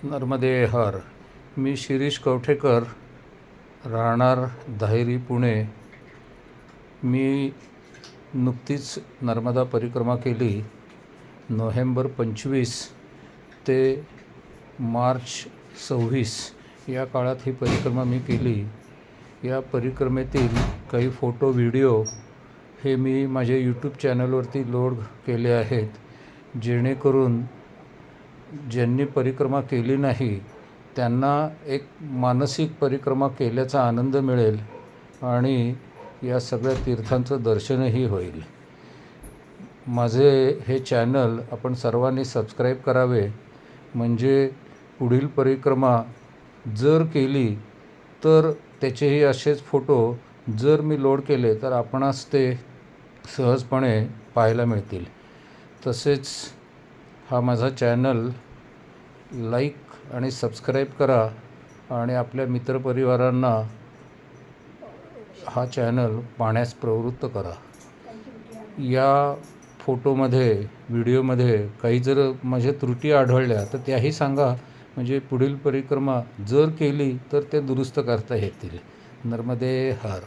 नर्मदे हर. मी शिरीष कवठेकर, राहणार धायरी, पुणे. मी नुकतीच नर्मदा परिक्रमा केली. नोव्हेंबर 25 ते मार्च 26 या काळात ही परिक्रमा मी केली. या परिक्रमेतील काही फोटो व्हिडिओ हे मी माझ्या यूट्यूब चॅनलवरती लोड केले आहेत, जेणेकरून ज्यांनी परिक्रमा केली नाही त्यांना एक मानसिक परिक्रमा केल्याचा आनंद मिळेल आणि या सगळ्या तीर्थांचं दर्शनही होईल. माझे हे चॅनल आपण सर्वांनी सबस्क्राईब करावे, म्हणजे पुढील परिक्रमा जर केली तर त्याचेही असेच फोटो जर मी लोड केले तर आपणास ते सहजपणे पाहायला मिळतील. तसेच हा माझा चॅनल लाईक आणि सबस्क्राईब करा आणि आपल्या मित्रपरिवारांना हा चॅनल पाहण्यास प्रवृत्त करा. या फोटोमध्ये, व्हिडिओमध्ये काही जर माझ्या त्रुटी आढळल्या तर त्याही सांगा, म्हणजे पुढील परिक्रमा जर केली तर ते दुरुस्त करता येतील. नर्मदे हर.